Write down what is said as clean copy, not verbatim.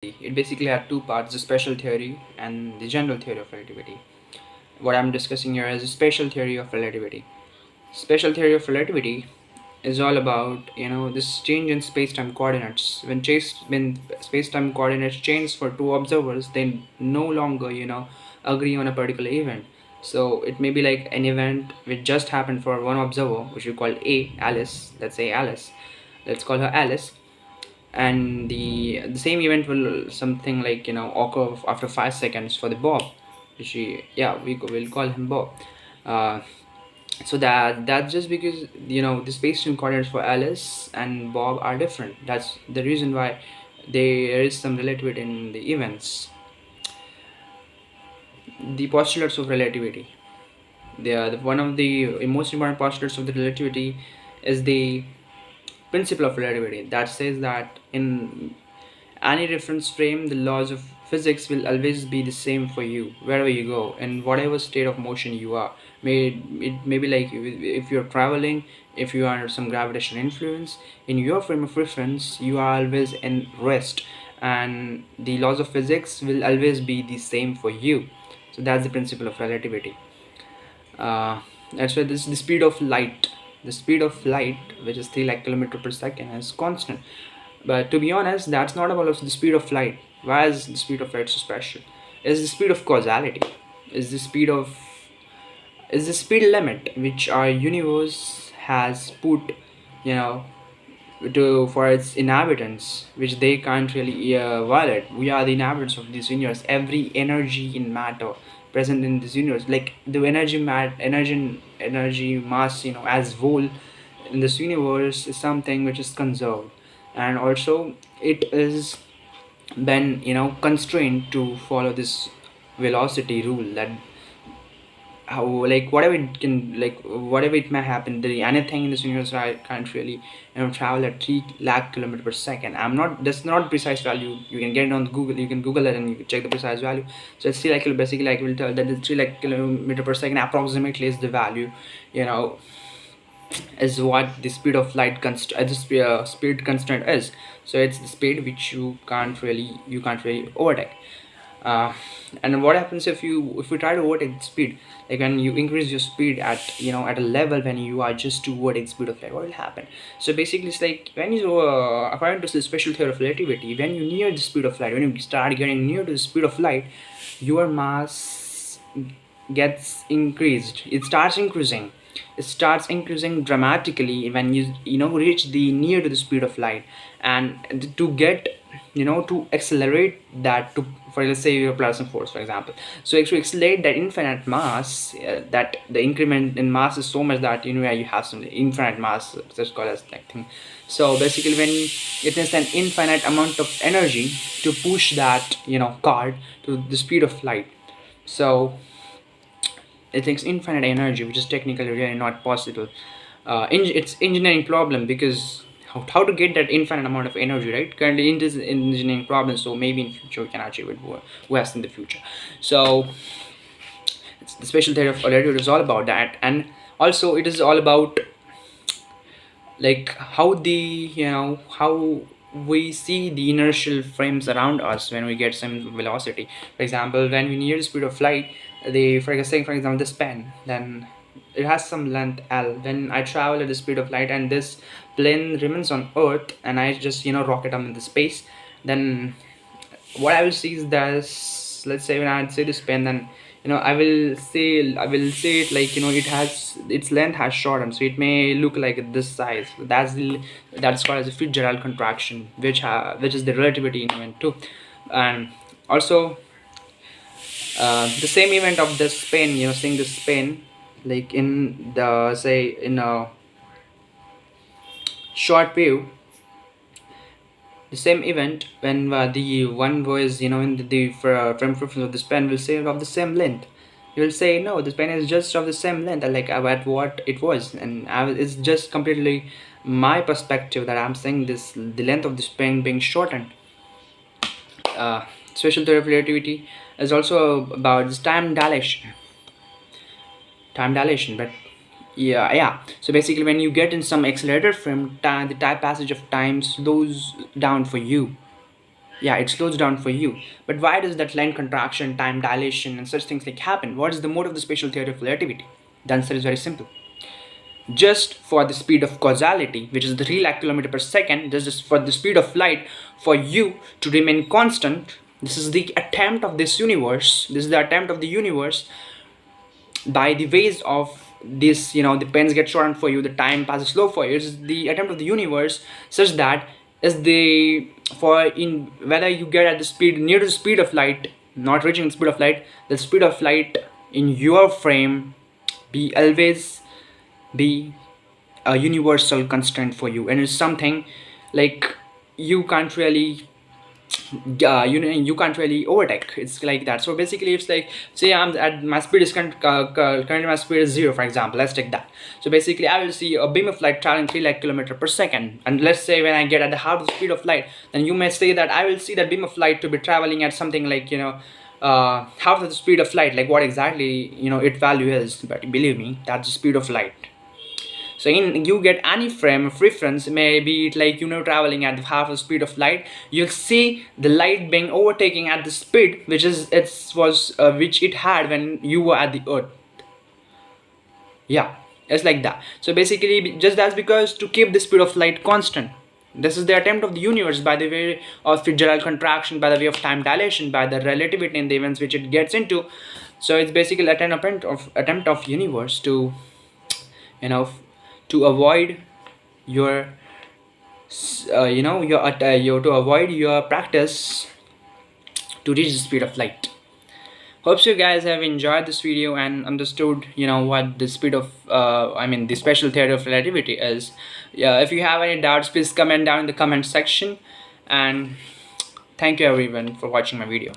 It basically had two parts, the special theory and the general theory of relativity. What I'm discussing here is the special theory of relativity. Special theory of relativity is all about this change in space-time coordinates. When space-time coordinates change for two observers, they no longer agree on a particular event. So it may be like an event which just happened for one observer, which we call Alice. Let's say Alice. Let's call her Alice, and the same event will something like occur after 5 seconds for the Bob. She Yeah, will call him Bob. uh, so that's just because the space-time coordinates for Alice and Bob are different. That's the reason why there is some relativity in the events. The postulates of relativity, one of the most important postulates of the relativity is the principle of relativity, that says that in any reference frame, the laws of physics will always be the same for you wherever you go, in whatever state of motion you are. It may be like if you're traveling, if you are under some gravitational influence, in your frame of reference, you are always in rest, and the laws of physics will always be the same for you. So that's the principle of relativity. uh, that's why this the speed of light, which is 3 lakh kilometer per second, is constant. But to be honest, that's not about the speed of light. Why is the speed of light so special? Is the speed of causality, is the speed of is the speed limit which our universe has put, you know to for its inhabitants, which they can't really violate. We are the inhabitants of this universe. Every energy in matter present in this universe, like the energy mass, as whole in this universe, is something which is conserved, and also it is been constrained to follow this velocity rule, that how, like, whatever it may happen, anything in this universe, I can't really travel at 3 lakh kilometer per second. I'm not That's not precise value. You can get it on Google, you can Google it and you can check the precise value. So it's 3 lakh basically, like, will tell that the 3 lakh kilometer per second approximately is the value, you know is what the speed of light speed constant is. So it's the speed which you can't really overtake. uh, and what happens if you try to overtake the speed, like when you increase your speed at a level when you are just to overtake the speed of light, what will happen? So basically it's like when you according to the special theory of relativity, when you near the speed of light, when you start getting near to the speed of light, your mass gets increased. It starts increasing dramatically when you reach the near to the speed of light. And to get to accelerate that, to for let's say your plasma force, for example. So to accelerate that infinite mass, that the increment in mass is so much that you have some infinite mass, that's called as like thing. So basically when it is an infinite amount of energy to push that card to the speed of light. So it takes infinite energy, which is technically really not possible. It's engineering problem, because how to get that infinite amount of energy, right? Currently it is an engineering problem, so maybe in future we can achieve it worse in the future. So the special theory of relativity is all about that, and also it is all about like how we see the inertial frames around us when we get some velocity. For example, when we near the speed of light, for example this pen, then it has some length L. When I travel at the speed of light and this plane remains on earth and I just rocket up into space, then what I will see is that, let's say when I say this pen, then I will say it like it has its length has shortened, so it may look like this size. That's called as a Fitzgerald contraction, which is the relativity event too. And also the same event of this pen, seeing this pen, like in the say in a short wave, the same event when the one was in the frame reference of this pen will say of the same length. You will say no, this pen is just of the same length, like at what it was, and it's just completely my perspective that I'm saying this, the length of this pen being shortened. Special theory of relativity is also about this time dilation. But yeah, so basically when you get in some accelerated frame, the time passage of time slows down for you. Yeah, it slows down for you. But why does that length contraction, time dilation, and such things like happen? What is the mode of the special theory of relativity? The answer is very simple. Just for the speed of causality, which is the 3 lakh kilometer per second, just for the speed of light, for you to remain constant. This is the attempt of this universe. This is the attempt of the universe by the ways of this, the pens get shortened for you, the time passes slow for you. It's the attempt of the universe such that is the for in whether you get at the speed near to the speed of light, not reaching the speed of light, the speed of light in your frame be always be a universal constraint for you, and it's something like you can't really you can't really overtake. It's like that. So basically it's like, say I'm at my speed is currently my speed is 0, for example. Let's take that. So basically I will see a beam of light traveling 3 lakh kilometer per second, and let's say when I get at the half the speed of light, then you may say that I will see that beam of light to be traveling at something like half of the speed of light. Like what exactly its value is, but believe me, that's the speed of light. So in you get any frame of reference, maybe it like traveling at half the speed of light, you'll see the light being overtaking at the speed which it had when you were at the earth. Yeah, it's like that. So basically just that's because to keep the speed of light constant. This is the attempt of the universe by the way of Fitzgerald contraction, by the way of time dilation, by the relativity in the events which it gets into. So it's basically an attempt of universe to you know to avoid your to avoid your practice to reach the speed of light. Hopes you guys have enjoyed this video and understood what the speed of the special theory of relativity is. Yeah, if you have any doubts, please comment down in the comment section, and thank you everyone for watching my video.